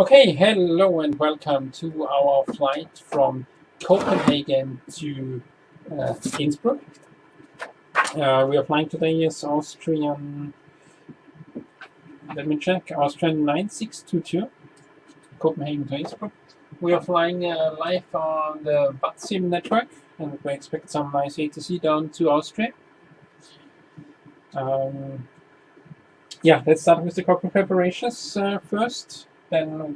Okay, hello and welcome to our flight from Copenhagen to Innsbruck. We are flying today as Austrian, let me check, Austrian 9622, Copenhagen to Innsbruck. We are flying live on the VATSIM network, and we expect some nice ATC down to Austria. Yeah, let's start with the cockpit preparations first, then we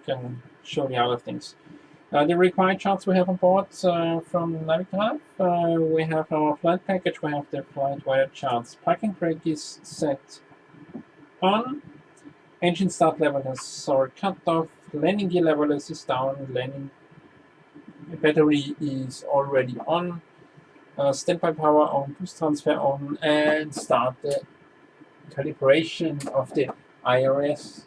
can show the other things. The required charts we have on board from Navigraph. We have our flight package, we have the flight weather charts. Parking brake is set on. Engine start level is cut off. Landing gear level is down. Landing battery is already on. Standby power on, boost transfer on, and start the calibration of the IRS.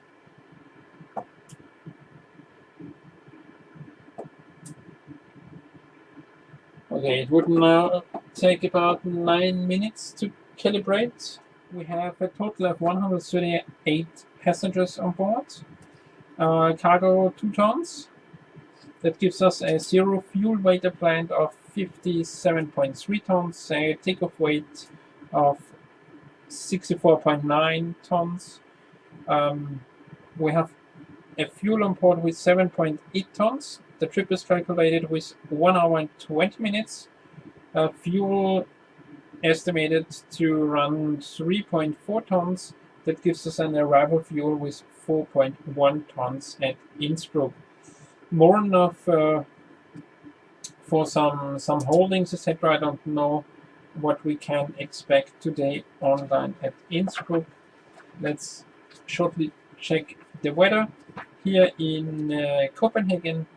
Okay, it would now take about 9 minutes to calibrate. We have a total of 138 passengers on board. Cargo 2 tons. That gives us a zero fuel weight planned of 57.3 tons, a takeoff weight of 64.9 tons. We have a fuel on board with 7.8 tons. The trip is calculated with 1 hour and 20 minutes. Fuel estimated to run 3.4 tons. That gives us an arrival fuel with 4.1 tons at Innsbruck. More enough for some holdings, etc. I don't know what we can expect today online at Innsbruck. Let's shortly check the weather. Here in Copenhagen,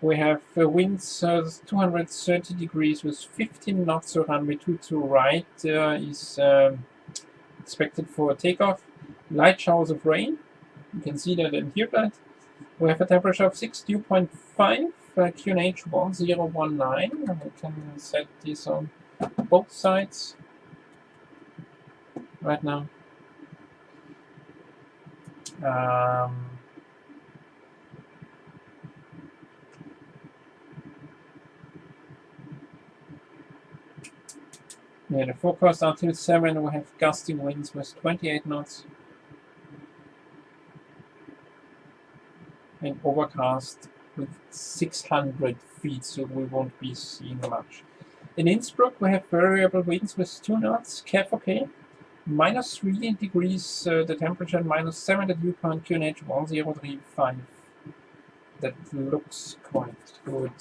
we have winds 230 degrees with 15 knots, so runway 22 right is expected for takeoff. Light showers of rain, you can see that and hear that. We have a temperature of 62.5, QNH 1019, and we can set this on both sides right now. Yeah, the forecast until 7, we have gusting winds with 28 knots. And overcast with 600 feet, so we won't be seeing much. In Innsbruck, we have variable winds with 2 knots, KFOK, -3 degrees the temperature, -7 the dew point, QNH 1035. That looks quite good.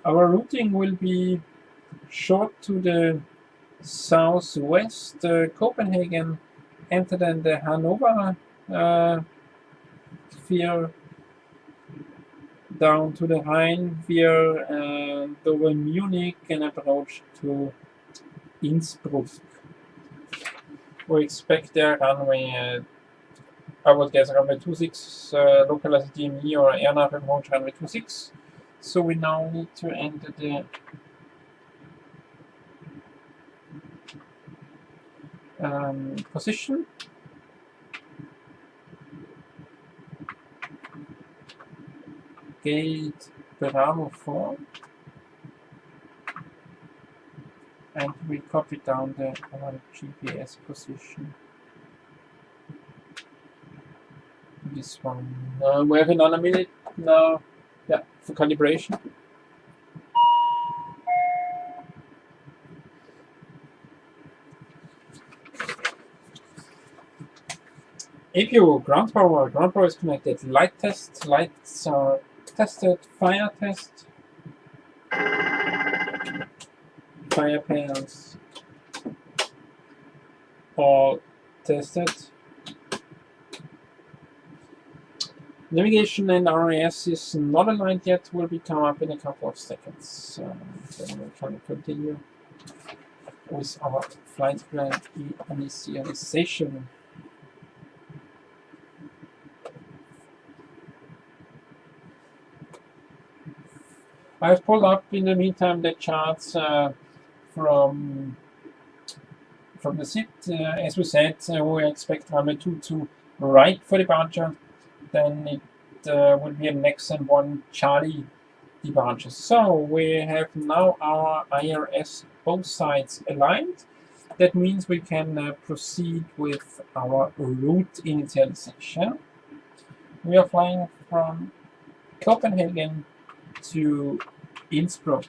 Our routing will be short to the southwest, Copenhagen, enter then the Hanover sphere, down to the Rhine via over Munich and approach to Innsbruck. We expect their runway, I would guess runway 26, localized DME or airnav approach runway 26. So we now need to enter the position. Gate Bravo 4, and we copy down the GPS position. This one. We have another minute now, yeah, for calibration. APU, ground power is connected. Light test, lights are tested. Fire test. Fire panels all tested. Navigation and RAS is not aligned yet, will be come up in a couple of seconds. Then we can continue with our flight plan initialization. I've pulled up in the meantime the charts from the SIT. As we said, we expect runway 22 right for departure, then it will be a Nexon 1 Charlie departure. So we have now our IRS both sides aligned. That means we can proceed with our route initialization. We are flying from Copenhagen to Innsbruck.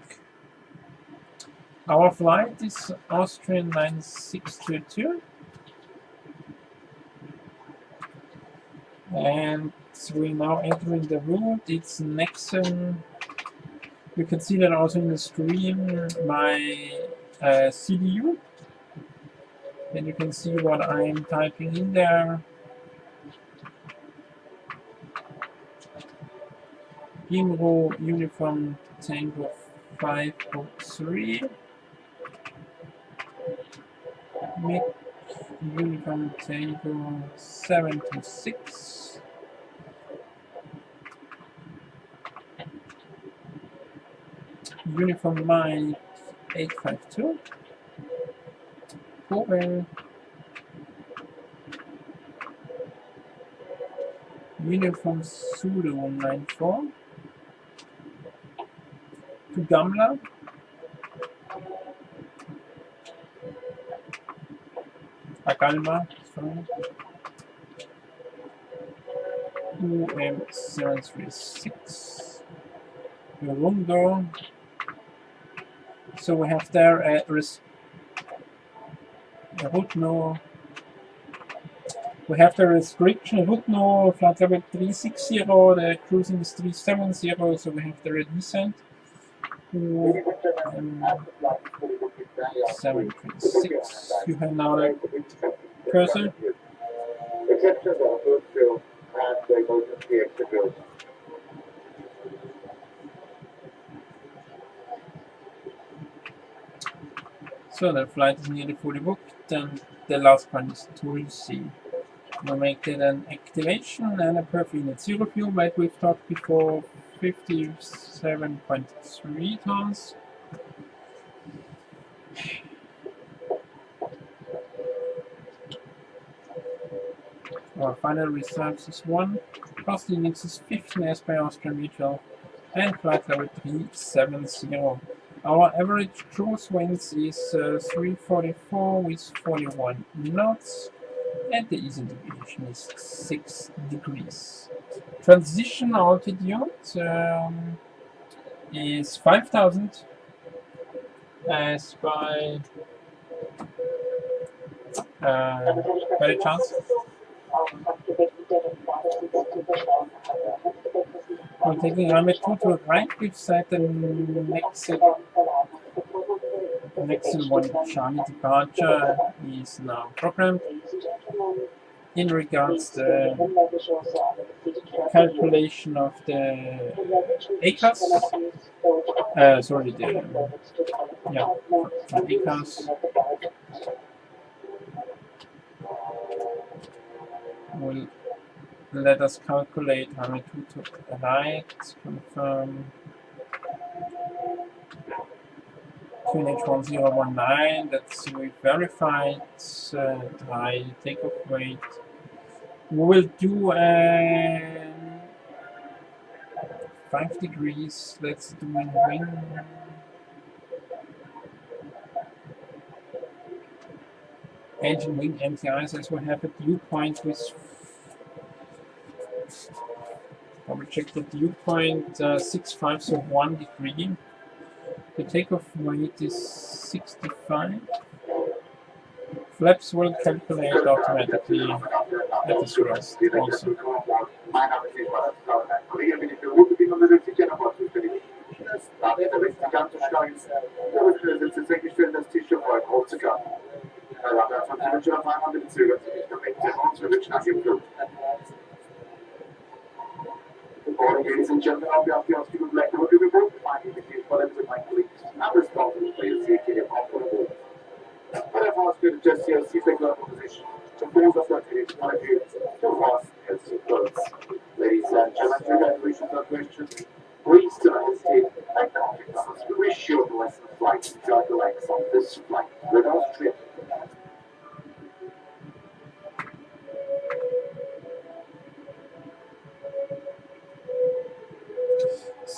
Our flight is Austrian 9622, and we're now entering the route. It's Nexon. You can see that also in the stream, my CDU. Then you can see what I'm typing in there. Inro Uniform Tango 503. Mic Uniform Tango 76. Uniform Mike 852. Over. Uniform Zulu 194. To Gamla. Agalma, sorry. UM736. Rundo. So we have there a route no. We have the restriction route no flight level 360, the cruising is 370, so we have the descent. 726. You have now the cursor. So the flight is nearly fully booked, and the last one is to see. We'll make it an activation and a perfect unit. Zero fuel weight we've talked before, 57.3 tons. Our final reserves is 1. Cost units is 15 as by Austrian Mutual, and flight level 370. Our average cruise winds is 344 with 41 knots, and the easy deviation is 6 degrees. Transition altitude is 5,000 as by the chance. We're taking runway 2 to right, we've set the Nexon 1 Charlie departure is now programmed. In regards to the calculation of the EKCH, EKCH will let us calculate runway 2 to right, confirm QNH1019, that's we verified, high takeoff weight. We will do 5 degrees, let's do in wing. Engine wing MTIs, as we have a dew point with, I will check the dew point, 65, so 1 degree. The takeoff weight is 65. Flaps will calculate automatically at this rest also. Good morning, ladies and gentlemen. On behalf of the Austrian Black Road, we will provide you with the following to my colleagues. I'm responsible for your safety and comfort aboard. But I've asked you to adjust your seatbelt level position to pose of your case one of you to fast as you close. Ladies and gentlemen, congratulations on question. Please do not hesitate and contact us. We wish you a blessed flight. Enjoy the legs on this flight with Austrian.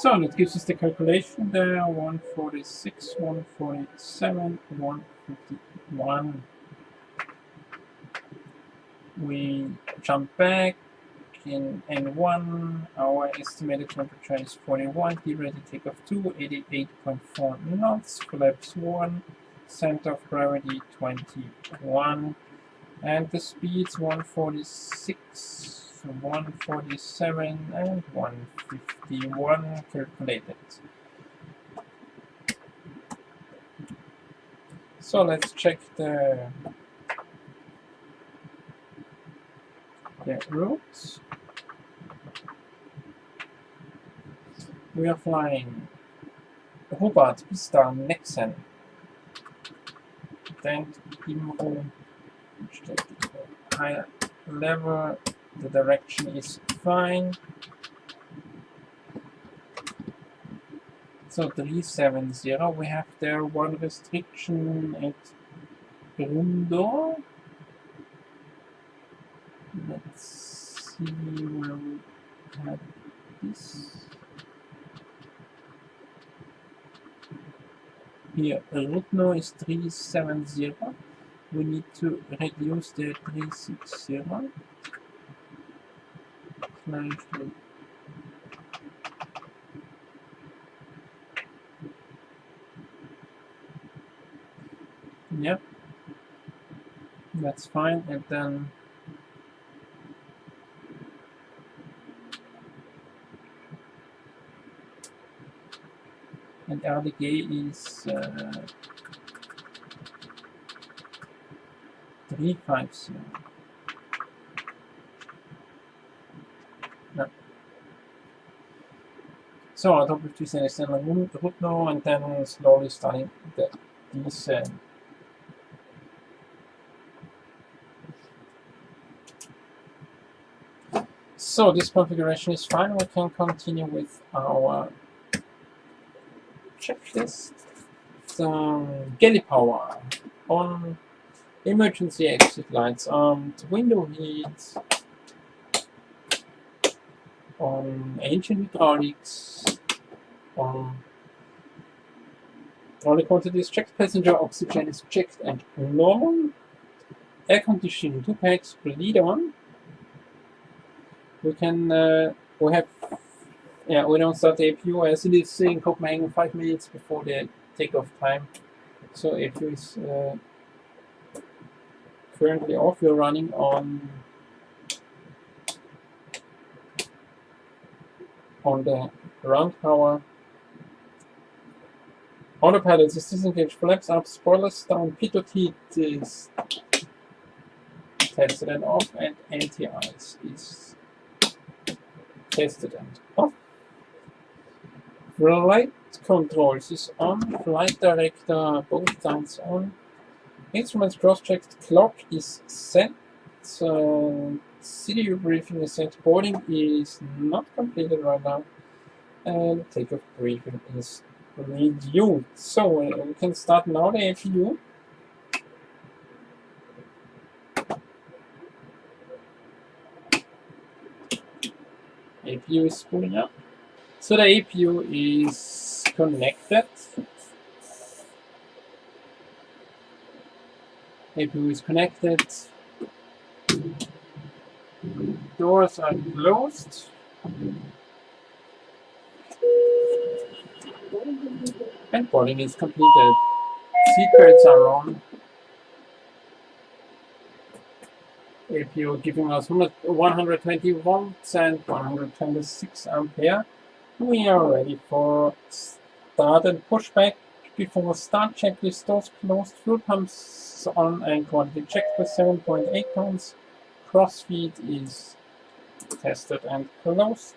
So that gives us the calculation there, 146, 147, 151. We jump back in N1, our estimated temperature is 41, deviated takeoff 2, 88.4 knots, flaps 1, center of gravity 21, and the speeds 146, 147, and 151 calculated. So let's check the routes. We are flying Hobart, Pista, Nexen, then Imro, higher level, the direction is fine. So 370, we have there one restriction at Rundo. Let's see where we have this. Here, Rudno is 370. We need to reduce the 360. Yep, that's fine. And then and RDG is 350. No. So on top of this, is Rudno, and then slowly starting the descent. So this configuration is fine. We can continue with our checklist. Galley power on emergency exit lights, window heat, on engine hydraulics, on hydraulic quantity is checked, passenger oxygen is checked and normal, air conditioning 2 packs, bleed on. We can we don't start the APU as it is in Copenhagen 5 minutes before the takeoff time. So APU is currently off. We're running on the ground power. Autopilot is disengaged, flaps up, spoilers down, pitot heat is tested and off, and anti-ice is tested and off. Flight controls is on, flight director both times on, instruments cross-checked, clock is set, city briefing is set, boarding is not completed right now, and takeoff briefing is reviewed. So we can start now the APU. APU is spooling up. So the APU is connected. APU is connected. Doors are closed. And boarding is completed. Seatbelts are on. APU giving us 120 volts and 126 ampere. We are ready for start and pushback. Before start, checklist doors closed, fuel pumps on and quantity checked with 7.8 tons. Crossfeed is tested and closed.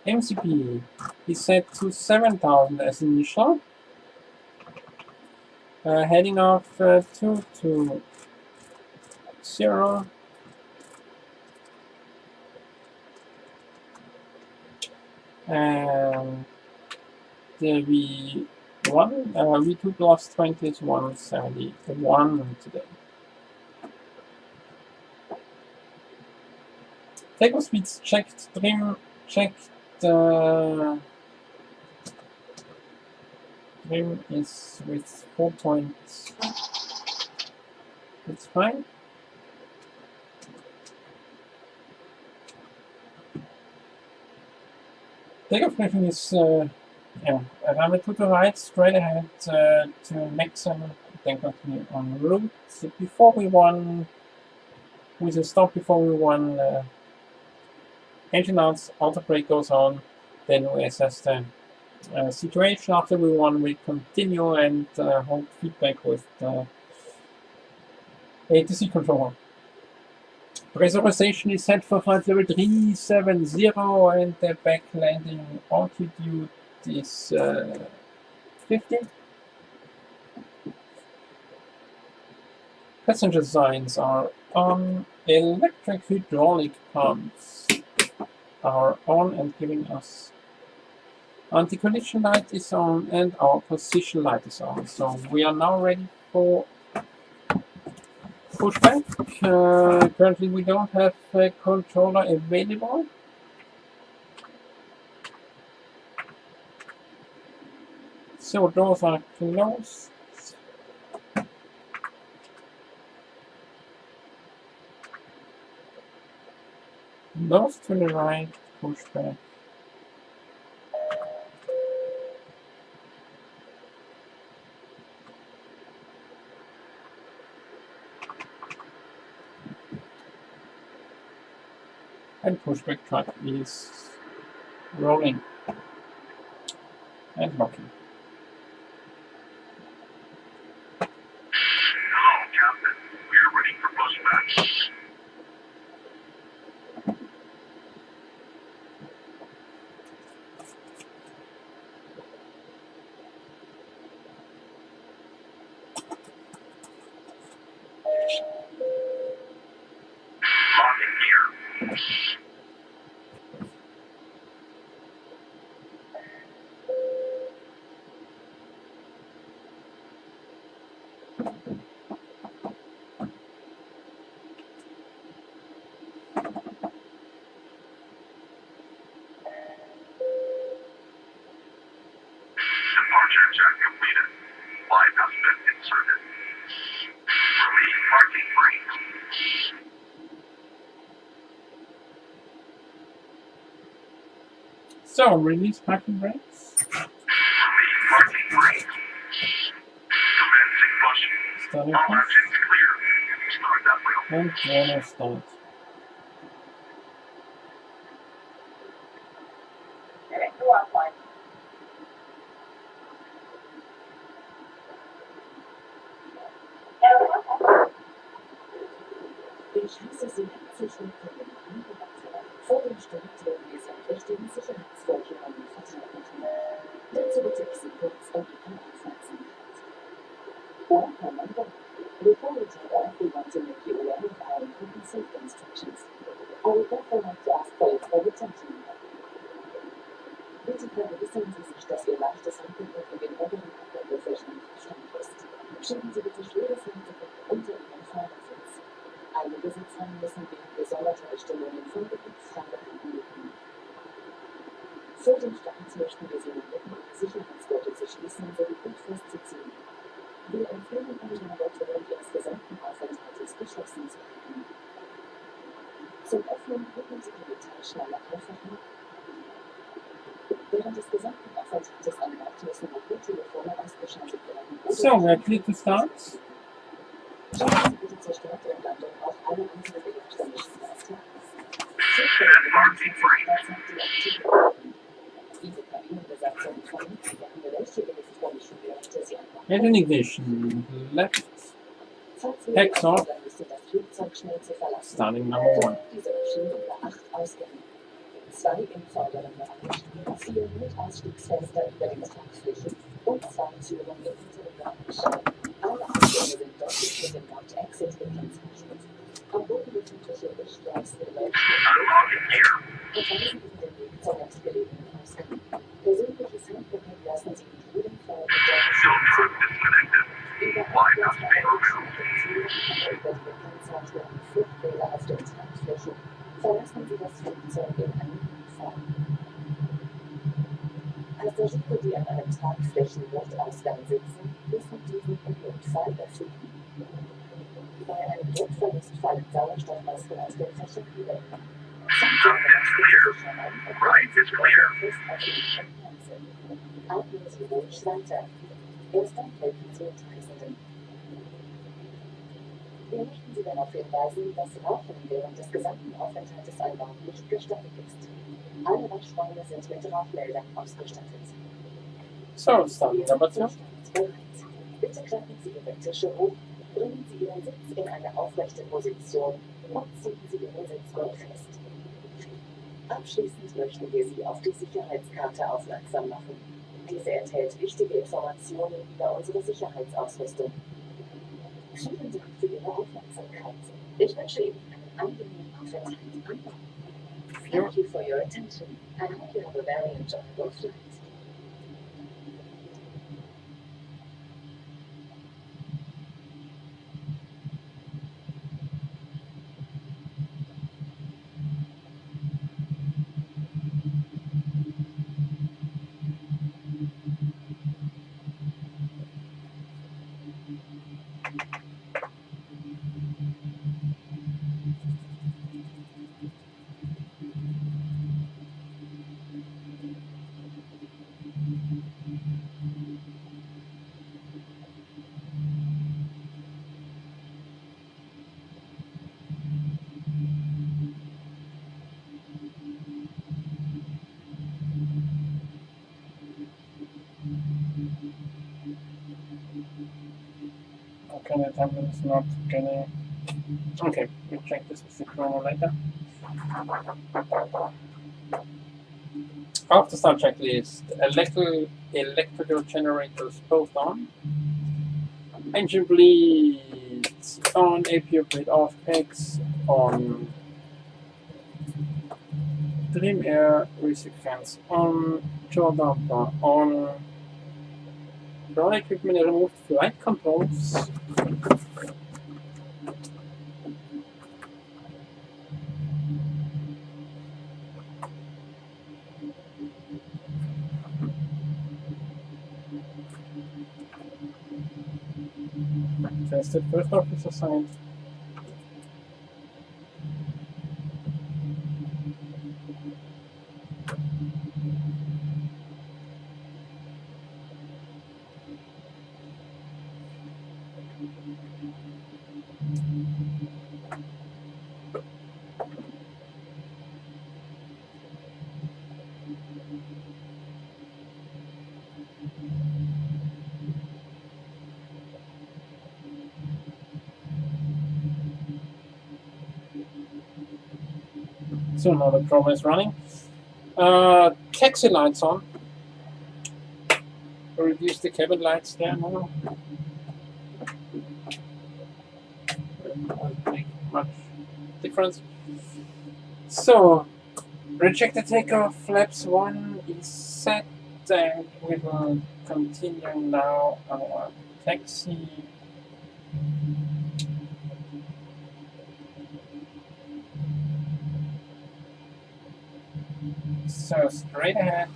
MCP is set to 7,000 as initial. Heading off 220. And the V1, V2 plus 20 is 171 today. Takeoff speeds checked, trim checked, Trim is with 4 points. It's fine. Takeoff briefing is run to the right, straight ahead to maximum, then continue en route. So before we won, with a stop before we won, engine outs, auto brake goes on, then we assess the situation. After we won, we continue and hold feedback with the ATC controller. Pressurization is set for flight level 370 and the back landing altitude is 50. Passenger signs are on. Electric hydraulic pumps are on and giving us anti-collision light is on and our position light is on. So we are now ready for pushback. Currently we don't have a controller available. So doors are closed. Doors to the right, pushback. And pushback truck is rolling and locking. Hello, Captain. We are ready for pushback. Locking gear. Departure check completed. Light has been inserted. Release parking brake. So release parking brakes. Release parking brake. Commencing push. Starting All push. engines clear. Start that wheel. And then start. Ich heiße Sie herzlich willkommen an Bord. Vor dem Start werden wir sämtlichen Sicherheitsvorkehrungen vertragen. Dazu bitte ich Sie kurz um Ihre Aufmerksamkeit. Welcome on board. Before we take off, we want to make you aware of our important safety instructions. I would therefore like to ask for your full attention. Bitte vergewissern Sie sich, dass Ihr leichtes Handgepäck in den oberen Abstellflächen Stand ist. Schieben Sie bitte schweres Handgepäck unter Ihren Fahrersitz. Einige Sitzreihen müssen wegen gesonderter Bestimmungen von Gepäckfrei behalten. Vor dem Start möchten wir Sie bitten, Ihre Sicherheitsgurte zu schließen sowie gut festzuziehen. Wir empfehlen Ihnen aber, während Ihres gesamten Aufenthaltes geschlossen zu halten. Zum Öffnen drücken Sie die Metallschnalle einfach nach. Während des gesamten Aufenthaltes an Bord müssen Mobiltelefone ausgeschaltet werden. So we're clear to start. Schauen Sie bitte zur Start und Landung auf alle unsere elektronischen Geräte. Diese Kabinenbesatzung vermittelt gerne, welche elektronischen Geräte Sie an Bord haben. Engine ignition, left, Falls Sie Hex off. dann müssen, das Flugzeug schnell zu verlassen. Starting number 1. Diese Maschinen über 8 Ausgänge. 2 im vorderen Bereich, 4 Notausstiegsfenster über den Tragflächen und 2 Türen im hinteren Bereich. Alle Ausgänge sind deutlich mit dem Wort Exit gekennzeichnet. Am Boden befindliche Lichtleisten leuchten und verweisen Ihnen den Weg zum nächstgelegenen Ausgang. Persönliches Handgepäck lassen Sie mit jedem Fall in der Maschine zu. Über Ablassbereiche mit den Türen und über die gekennzeichneten Fluchtwege auf den Tragflächen verlassen Sie das Flugzeug in einem Fall. Passagiere, die an einem Tragflächennotausgang sitzen, müssen diesen im Notfall öffnen. Bei einem Druckverlust fallen Sauerstoffmasken aus den Fächern wieder. Ziehen Sie eine Maske für sicher an und halten Sie die Öffnung fest auf Ihren Nase. Atmen Sie ruhig weiter. Erst dann helfen Sie Reisenden. Wir möchten Sie darauf hinweisen, dass Rauchen während des gesamten Aufenthaltes an Bord nicht gestattet ist. Alle Waschräume sind mit Rauchmeldern ausgestattet. So, starting number 2. Bitte klappen Sie Ihre Tische hoch, bringen Sie Ihren Sitz in eine aufrechte Position und ziehen Sie Ihren Sitzgurt fest. Abschließend möchten wir Sie auf die Sicherheitskarte aufmerksam machen. Diese enthält wichtige Informationen über unsere Sicherheitsausrüstung. Vielen Dank für Ihre Aufmerksamkeit. Ich wünsche Ihnen einen angenehmen Aufenthalt an Bord. Thank you for your attention. I hope you have a very enjoyable flight. Okay, the tablet is not getting. Okay, we'll check this with the chrono later. After start checklist, electrical generators both on. Engine bleeds on, APU bleed off, pegs on. Dream air resequence on, jaw damper on. Ground equipment removed, flight controls. Tested first officer signed. So now the probe is running. Taxi lights on. Reduce the cabin lights there now. Won't make much difference. So, rejected takeoff, flaps 1 is set, and we will continue now our taxi. So, straight ahead.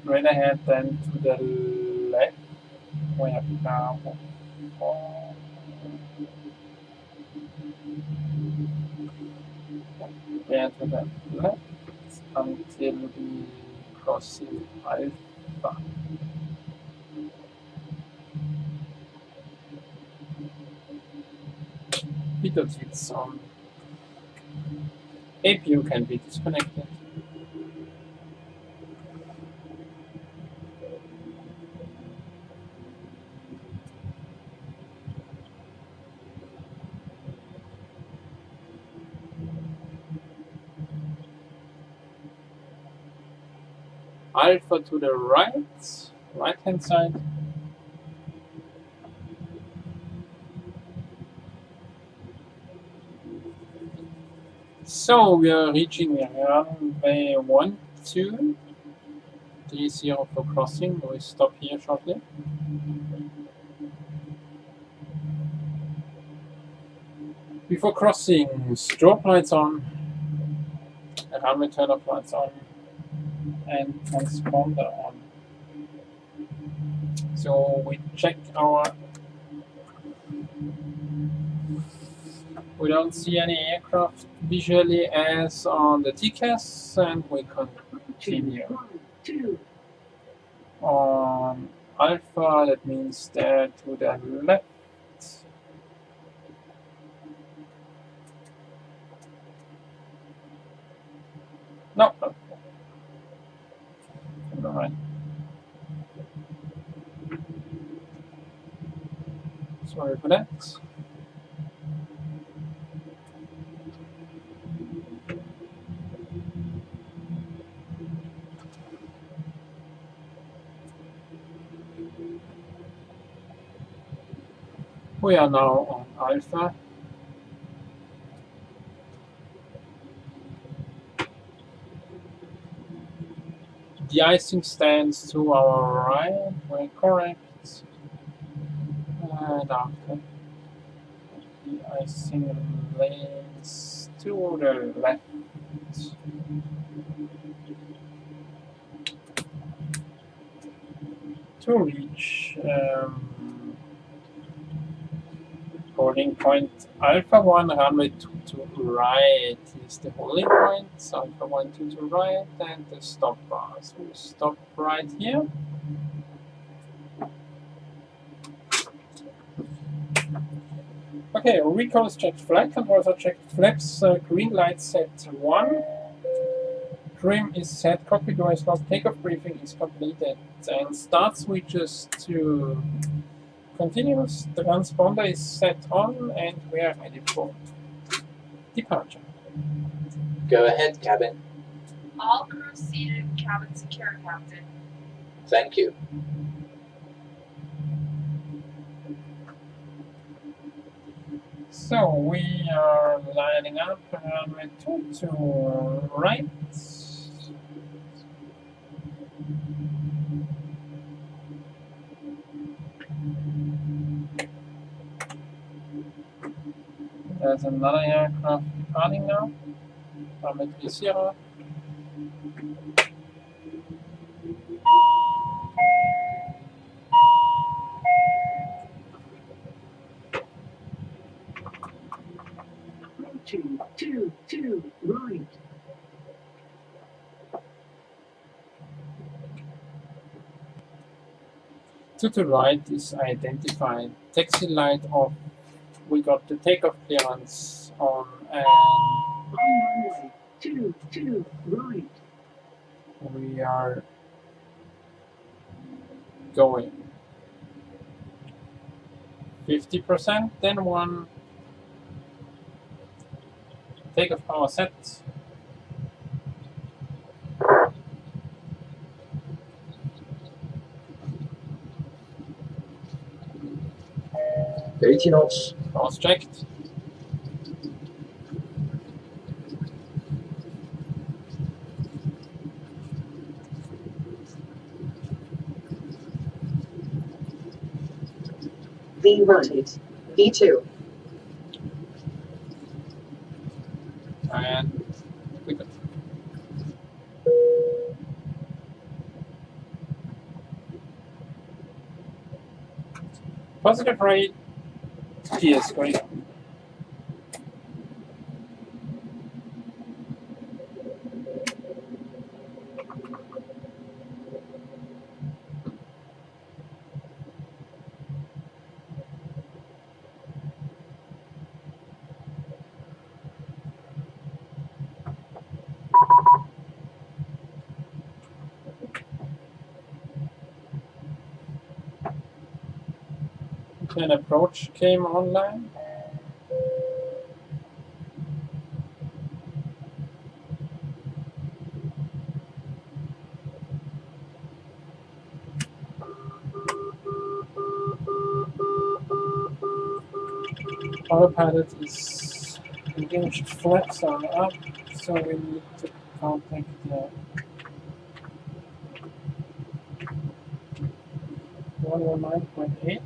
Straight ahead, then to the left. We have now. Yeah, to the left until we crossing Alpha. Video seats on. APU can be disconnected. Alpha to the right hand side. So we are reaching runway 12, 30 for crossing. We stop here shortly. Before crossing, strobe lights on, runway turn-off lights on, and transponder on. So we check our. We don't see any aircraft visually as on the TCAS, and we continue. On Alpha, that means they're to the left. No. All right. Sorry for that. We are now on Alpha. The icing stands to our right, we're correct. And after the icing lanes to the left. To reach holding point Alpha 1, runway 2 to right is the holding point, Alpha 1, 2 to right, and the stop bar. So we stop right here. Okay, recall is checked, flight controls are checked, flaps, green light set 1. Trim is set, cockpit door is locked, takeoff briefing is completed, and start switches to continuous. The transponder is set on, and we are ready for departure. Go ahead, cabin. All crew seated, cabin secure, Captain. Thank you. So we are lining up runway 2 to right. There's another aircraft departing now. Runway 30. Two, right. To the right is identified. Taxi light off. We got the takeoff clearance on, and On runway 2, right. we are going 50%, then 1. Takeoff power set. knots. Cross checked. V1, V2. And we got positive rate. Yes, great. An approach came online. Autopilot is engaged, flaps are up, so we need to contact the 119.8.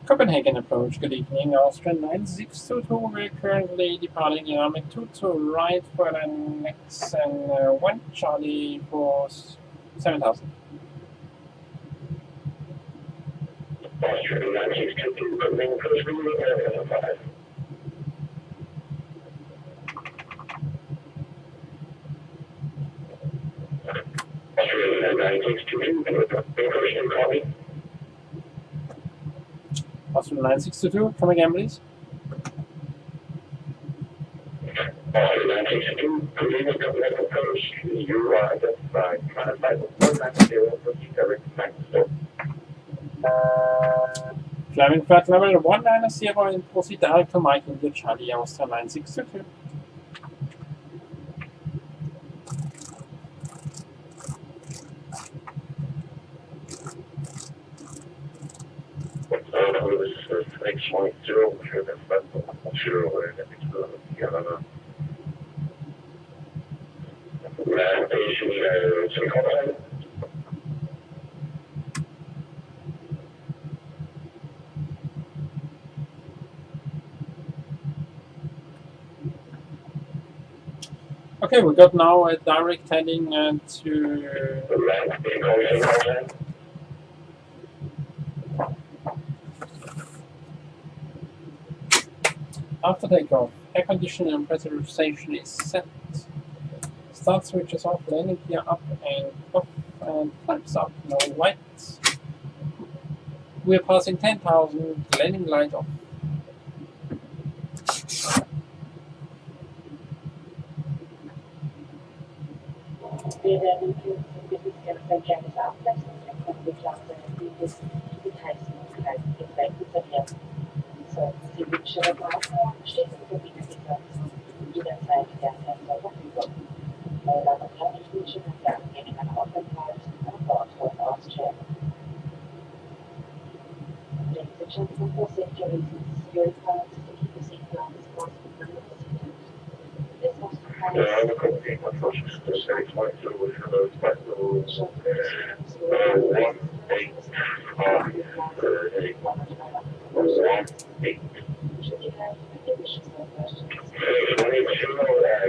Copenhagen approach, good evening, Austrian 9622, we're currently departing dynamic 2 to right for the next and 1 Charlie for 7000. Austrian 9622, Copenhagen approach, good evening, Air 5. Austrian 9622, Copenhagen copy. Austrian 9622, come again please. Austrian 9622, Copenhagen Copenhagen approach, you are identified, modified 190, proceed direct 94. Climbing flight level 190 and proceed direct to Mike India Charlie, Austrian 9622. Okay, we got now a direct heading to after takeoff. Air conditioning and pressurization is set. Start switch is off, landing gear up and off, and flaps up, no lights. We are passing 10,000, landing light off. Wir werden Berufsverkehrs ablassen, die Klasse dieses Detailsmöglichkeiten getrennten Verkehr. Sollten Sie Wünsche oder Fragen haben, stehen Sie für Wiedersehen jederzeit gerne zur Verfügung. Meine Damen und Herren, ich wünsche Ihnen einen angenehmen Aufenthalt an Bord von Austrian. Ladies and gentlemen, for safety reasons, you're required to keep your seatbelt as close to the seat. This must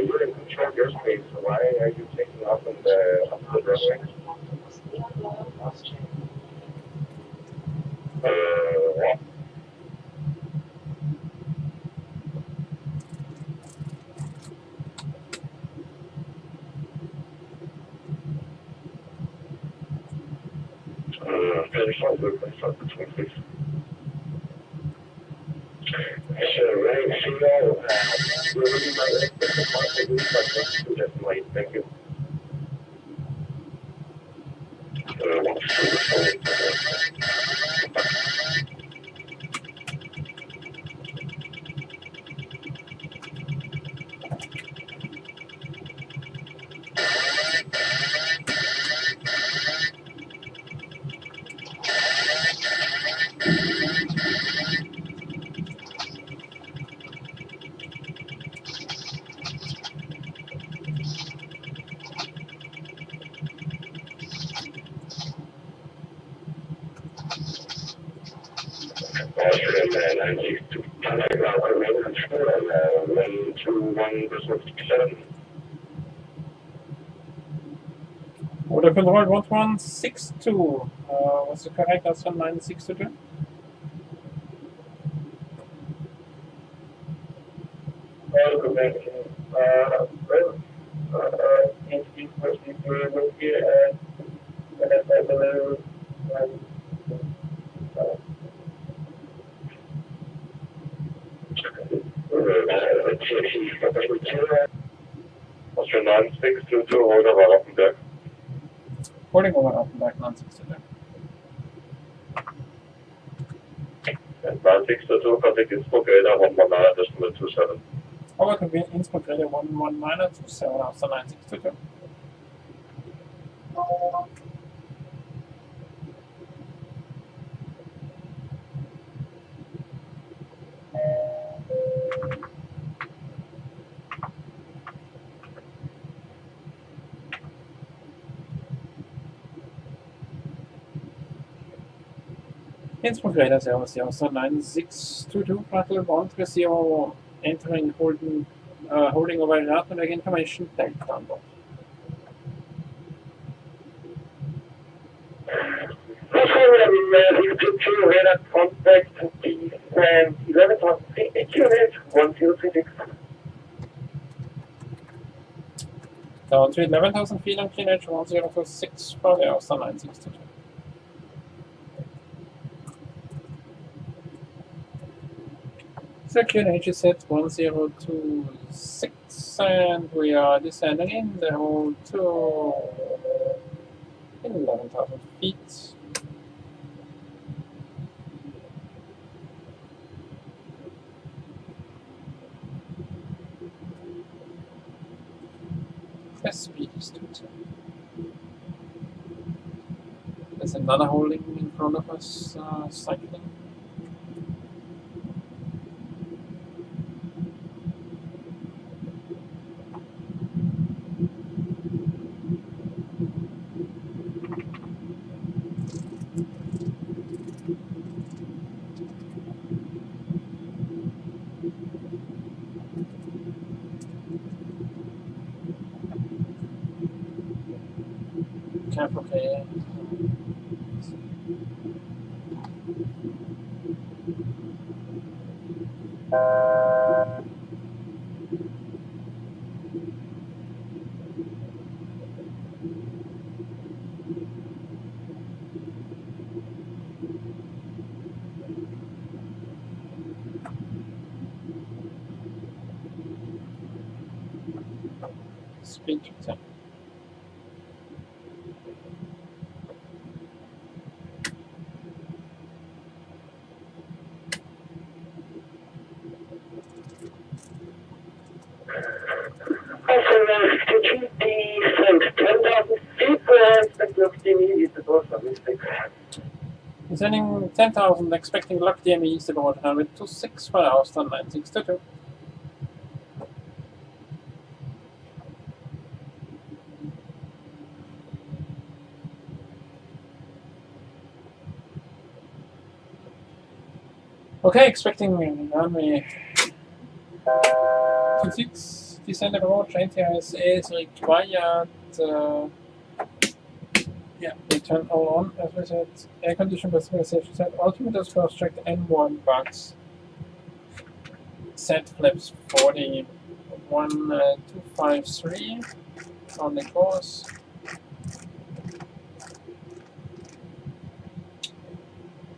You're in control of your space, so why are you taking off on the runway? What? Finish off the 26. Right, CEO, we're really right at thank you. Austrian 962, Copenhagen control and 121.67. Order control 1162. What's the correct answer? 962? Copenhagen, Austrian 9622, hold over Offenberg. Holding over Offenberg 962. 9622, contact Innsbruck radar 119.27. Over to Innsbruck radar 119.27 after 9622. Innsbruck radar 009622, throttle 130, entering holding over Rattenberg information, Delta on board. Radar contact please 11,000 feet, EQNH 1036. Down to 11,000 feet on QNH 1026 for the Austrian 962. So QNH is set 1026 and we are descending in the hold to 11,000 feet. The speed is 210. There's another holding in front of us, cycling. Careful here. Speed to 10. Also, 52 descent 10,000 feet, expect look DME is the boss of mistake. Descending 10,000, expecting lock DME east about 126 for Austrian 962. Okay, expecting runway 26, descend approach, anti-ice is required. Yeah, we turn all on, as we said. Air condition personalization set, altimeter first checked, N1 bugs. Set flaps 40, 253 on the course.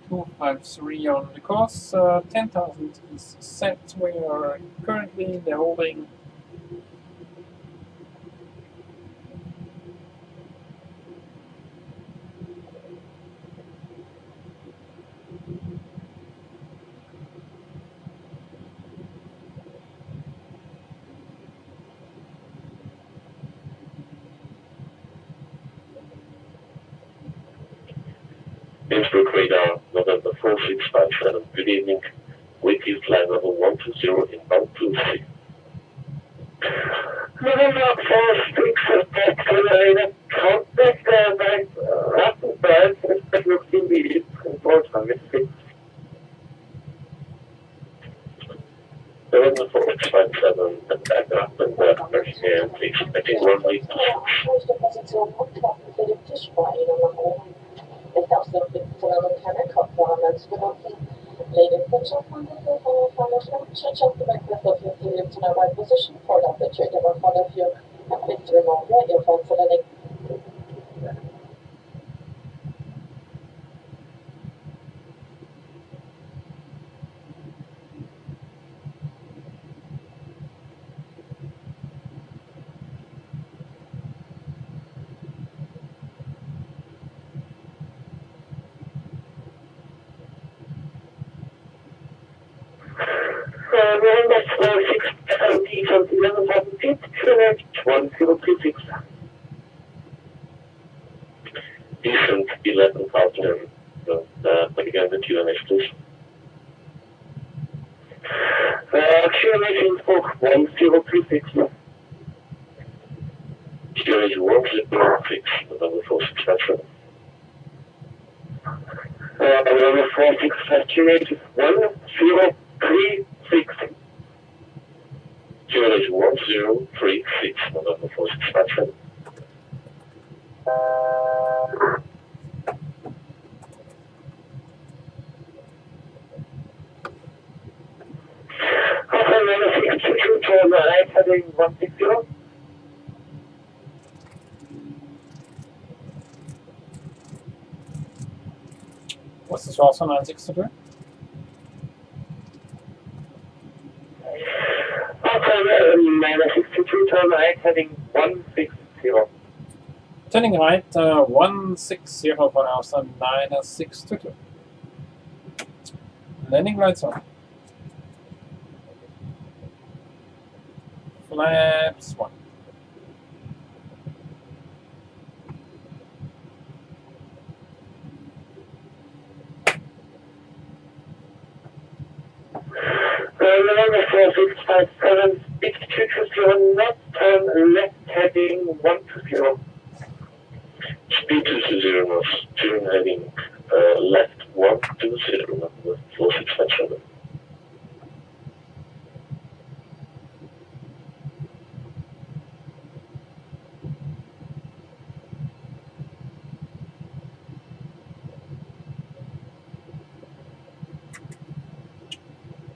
253 on the course, 10,000 is set. We are currently in the holding. Innsbruck radar, November 4657, good evening. Weekly flight level 120 inbound to sea. November 4658, radar contact by Rattenberg, expect look DME, control time mistake. November 4657, attack Rattenberg, and expecting runway 26. Rechte Position und Klappen für den Tischbeine nach oben. Ich darf so mit und keine Kopfhörer benutzen. Ladies and gentlemen, this is our final flight. Check the breakfast of your seat to the right position. Hold up the chair in front of you. And please remove your earphones so that they November 6, 11,000 feet, QNH 1036. Decent 11,000, but again the QNH please. QNH Innsbruck 1036. QNH 106, November 46, November 46, QNH 1036. QNH 1036, November 46, heading 160. What's this also 962? Minus 62, turn right, heading 160. Turning right, 160 for now, so 962. Landing lights on. Flaps 1. November 4657, speed 220 knots, turn left heading 120. Speed 220 knots, turn heading left 120, November 4657.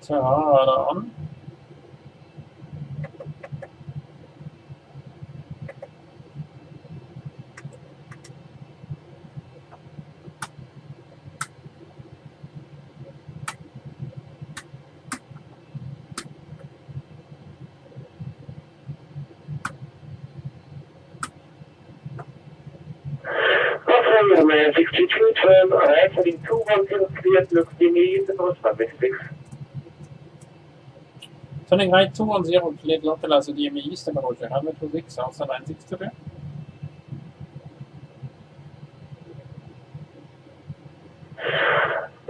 Turn on. Man 62, turn right, heading 210, cleared, looks immediate, approach 56. Turning right 210, cleared local, also DME east approach 126, also 962.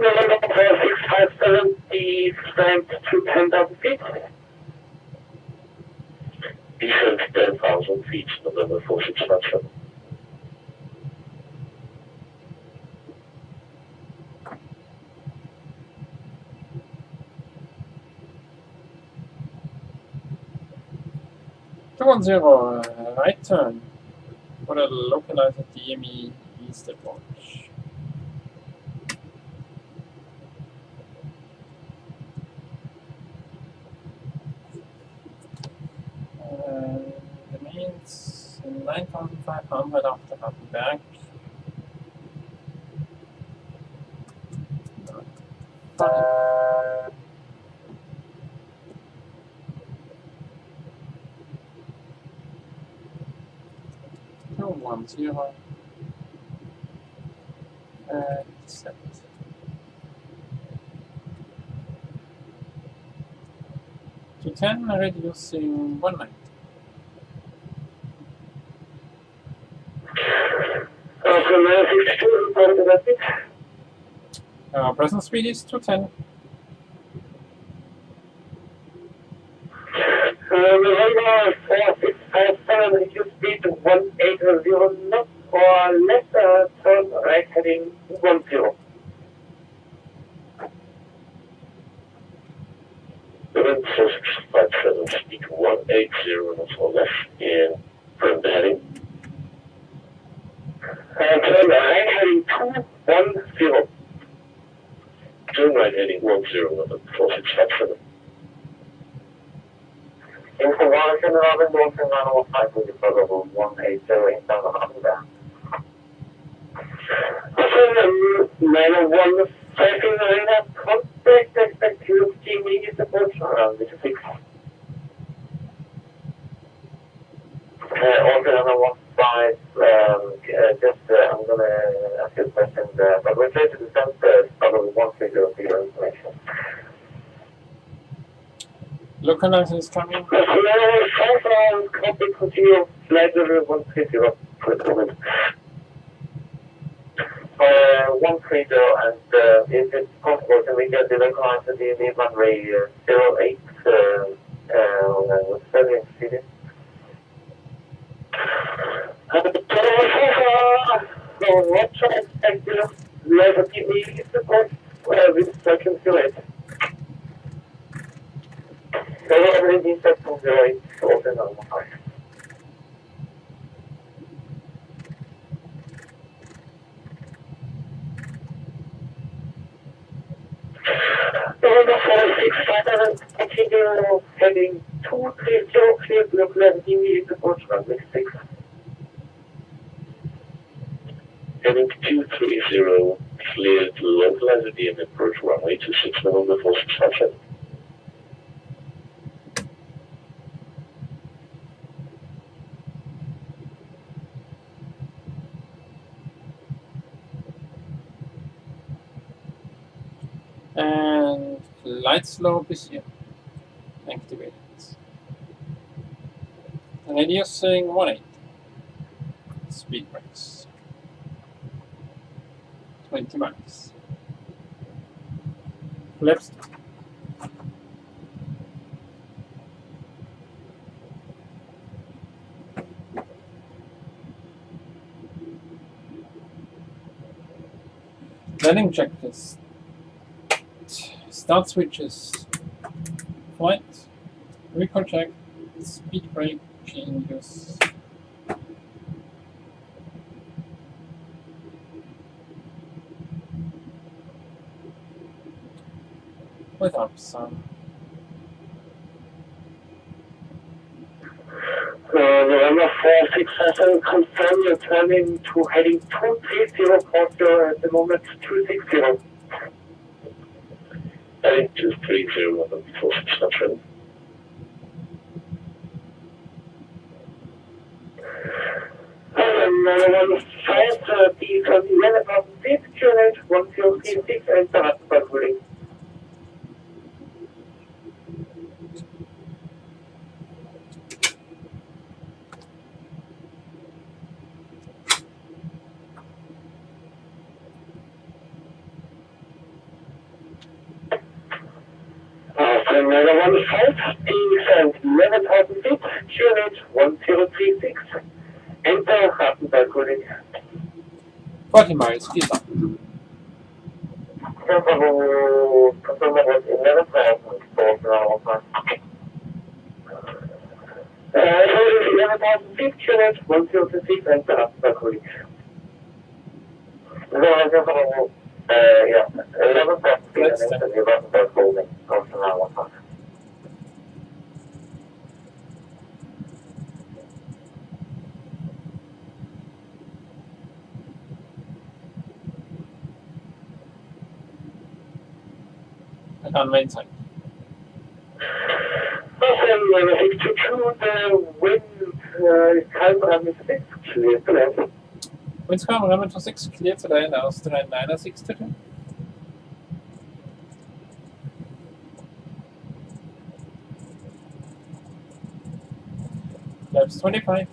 November 4657, descent to 10,000 feet. Descent 10,000 feet, November 4657. Right turn for a localizer DME east approach. Remains 9,500 after Copenhagen. One zero and set. To 10, reducing 190. Present speed is 210. November 4657, reduce speed to 180 knots or less, turn right heading 10. November 4657, speed 180 knots or less in front heading. Turn right heading 210. Turn right heading 10, November 4657. Information Robin Wilson 905 with the level 180 in Canada. 901 59 contact expect you immediate support around this 6. Also 915, just I'm going to ask you a question, but we're trying to descend level 130 for your information. Localizer is coming. Southbound, copy, continue, flight level 130 for the moment. 130, and if it's possible, can we get the localizer to the runway 08 with 7 city? What should I expect you? We have a TV support with second delay. There are already second delay, also normal. November 4657, continue heading 230, clear block level immediate approach runway 6. Heading 230, clear to localizer DM approach runway 26, November 4657. And light slope is here. Activated. Radio saying 18. Speed brakes. 20 miles. Flaps. Landing checkers. Start switches. Flight. Recall check. Speed brake changes. Without some. November 4657, confirm you're turning to heading 230 Porter at the moment 260. Heading 230 November 4657. November 5, be from 11,000 feet, QNH 1036, and the Rattenberg ruling. November 5, descend 11,000 feet, QNH 1036, enter Rattenberg ruling. 40 miles, keep up. Confirm was 11,000 for now. 11,000 feet, QNH 1036, enter Rattenberg ruling. Yeah, 11,000 feet, and enter the Rattenberg ruling. Confirm now. On main side. Awesome, 62, the wind calm runway 6, clear to land. Winds calm runway 6, clear to land, Austrian 962. Flaps 25.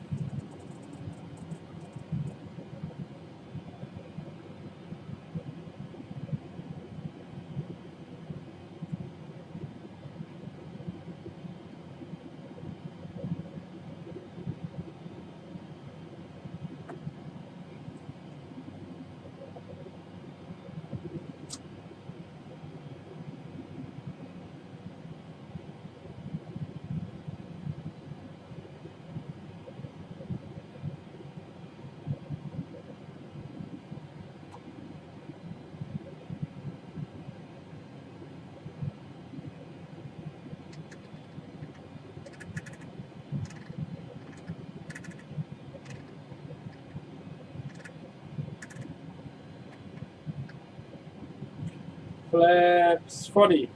Flaps 40.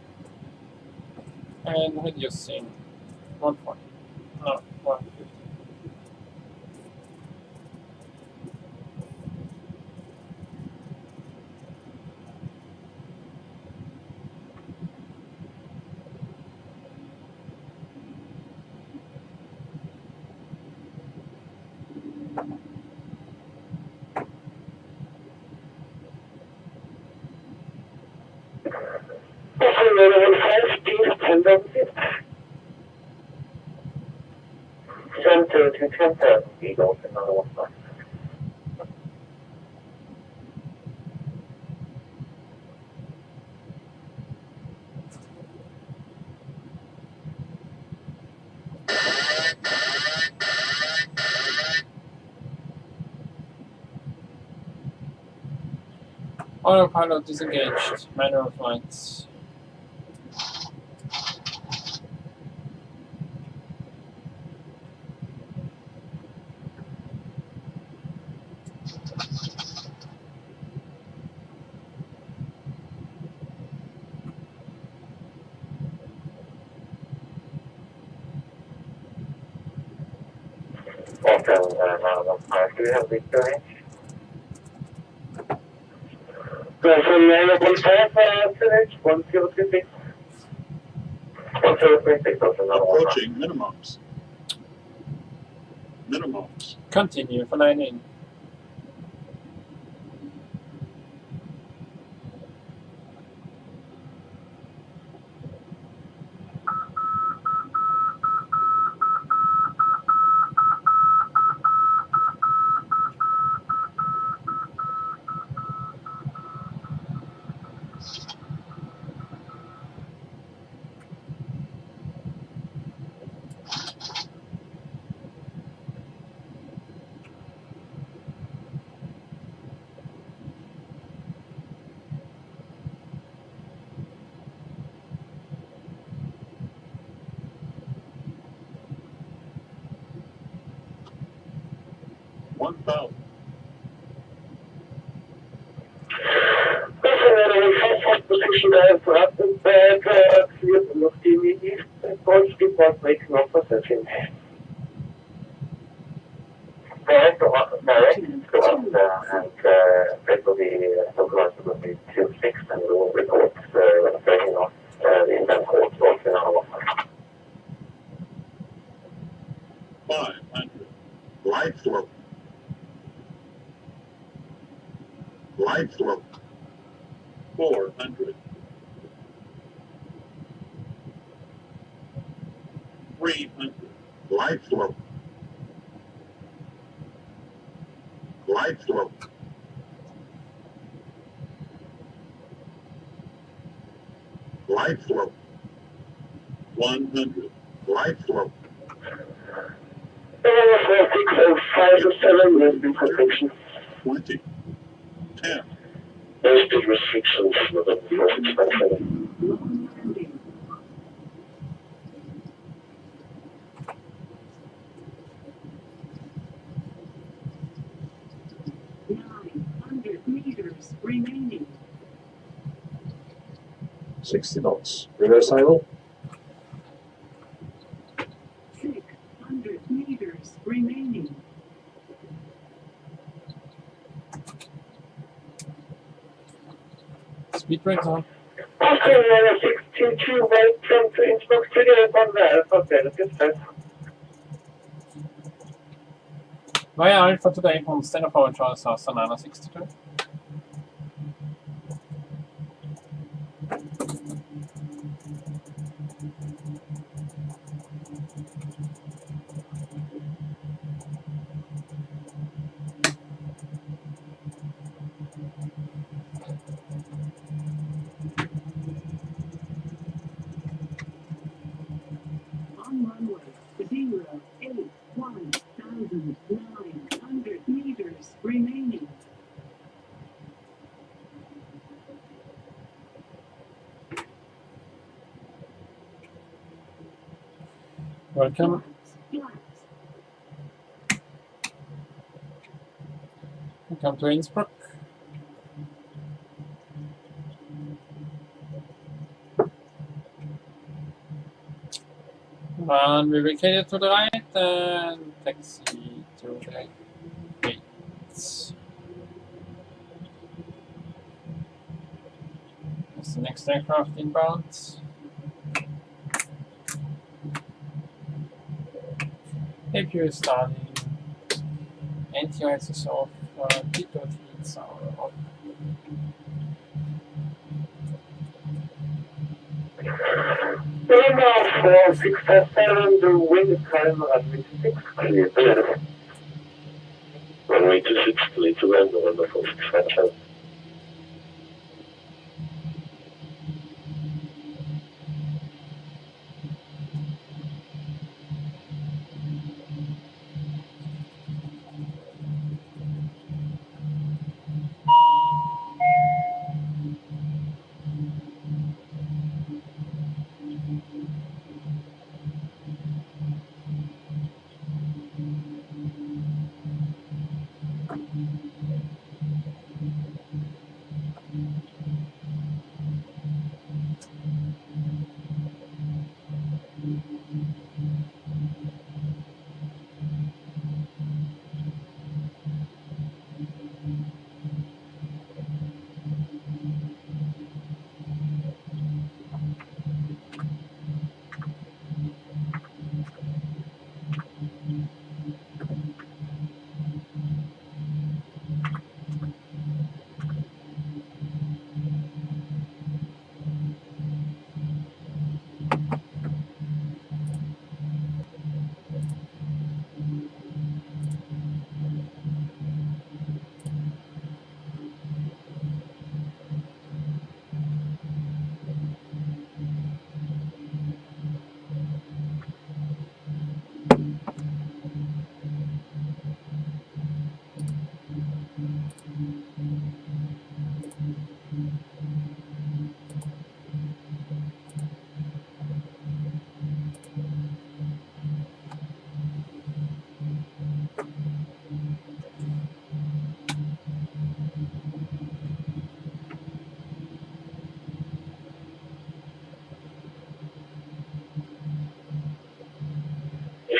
And reducing 140. No, 150. level 5, please stand on it. Center to 10,000 Eagles, another one. Autopilot disengaged. Manual flights. Do you have victory? Go from level 5 to 1036. 1036, that's another one. Approaching minimums. Minimums. Continue for landing. Position aircraft and back clear of the east approach depart making off possession. Direct and basically localized will be 26 and we will report taking off the inbound course off in our 500. Light slope. Light slope. 400. 300. Light slope. Light slope. Light slope. 100. Light slope. 605 to 7 has been protection. 20. 10. There's big restrictions for the first expansion. Long landing. 900 meters remaining. 60 knots. Reverse idle. 600 meters remaining. Speed brakes on. Austrian 622 welcome to Innsbruck to get on there for benefit test. Via Alpha today from Stand Approach Sonana 62. On runway 081,900 meters remaining. Welcome. Flat. Welcome to Innsbruck. And we vacated to the right and taxi to the gates. That's the next aircraft inbound. APU is starting. NTIs is off. P13s are off. Number 467, the wind time runway 6, clear to land. Runway 26, clear to land, November 467.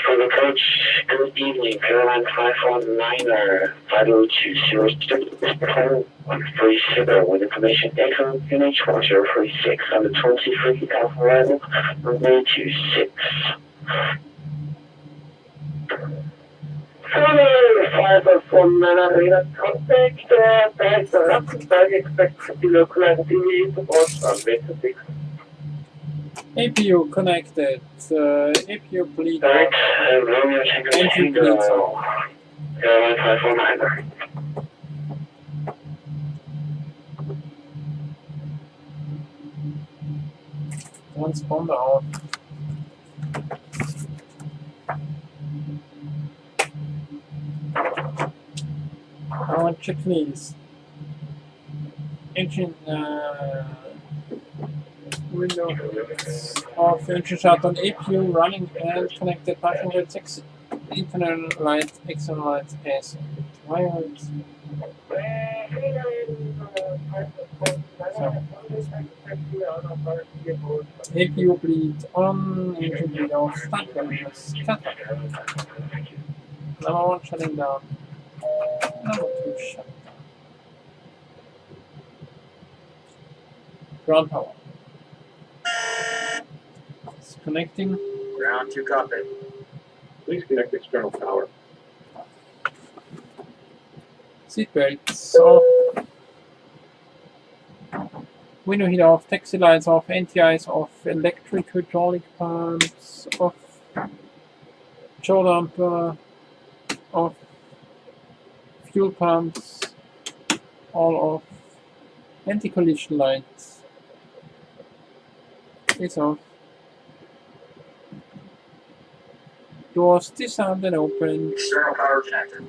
For approach, good evening, Caroline 519er, vital to 137 with information echo NH 1036 on the 23 Alpha arrival, runway 26. 549 arena contact, back the rapid expect below connectivity support runway 26. APU connected. APU bleed on. Direct, Romeo Engine bleeds on. Caroline 549er. Transponder off. Our checklist. Engine window of engine shutdown, APU running and connected passenger taxi. Internal light, external light as wired. So, APU bleed on, engine bleed off, start runniness, cut. Number 1 shutting down. Number 2 shut down. Ground power. It's connecting. Ground 2 copy. Please connect external power. Seat belts off. Window heat off, taxi lights off, NTIs off, electric hydraulic pumps off, jaw damper off, fuel pumps all off, anti-collision lights is off, doors disarmed and open, External power connected.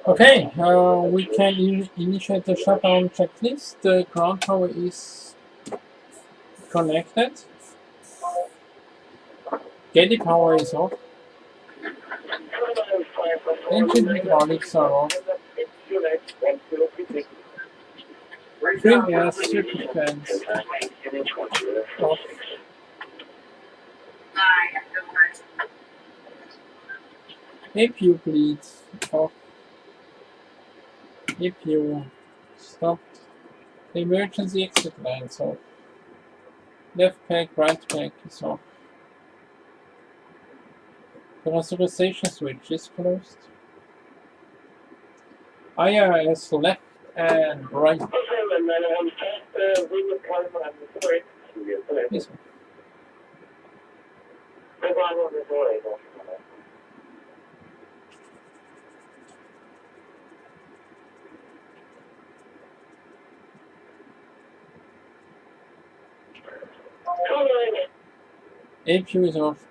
Okay, we can initiate the shutdown checklist. The ground tower is connected. Galley power is off. Engine hydraulics are off. Trim air circuit fans off. APU bleeds off. APU stopped. The emergency exit lines off. Left pack, right pack is off. The pressurization switch is closed. IRS left and right. This one. APU is off.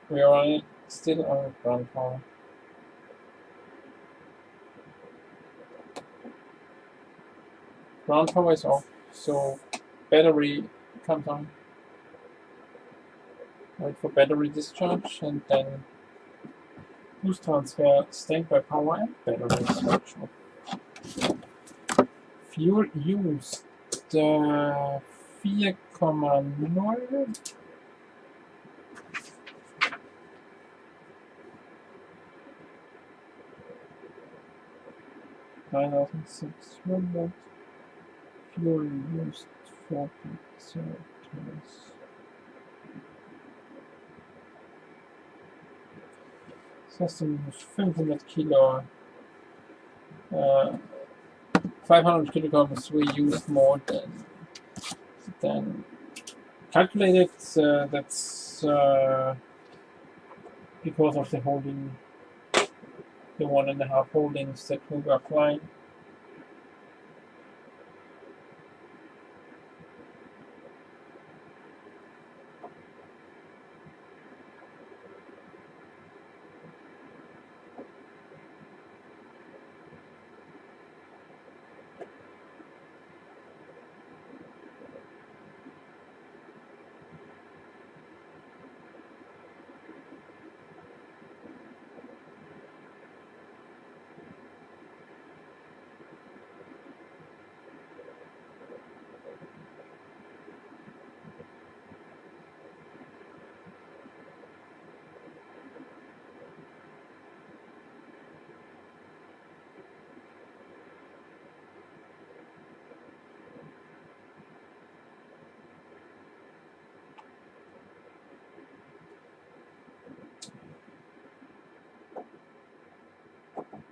We are still on ground power. Ground power is off, so battery comes on. Wait for battery discharge and then boost transfer, standby power and battery switch off. Fuel used 4,0. 9,600. Fuel used 4.0 tons. System used 500 kilo. 500 kilograms we used more than calculated. That's because of the holding, the 1.5 holdings that we were flying.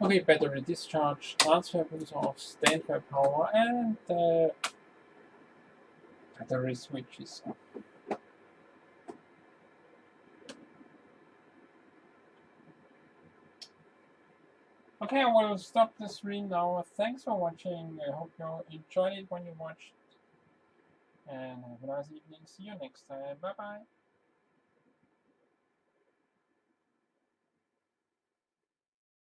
Okay, battery discharge, transfer goes off, standby power, and battery switch is off. Okay, I will stop the stream now. Thanks for watching. I hope you enjoyed it when you watched. And have a nice evening. See you next time. Bye bye.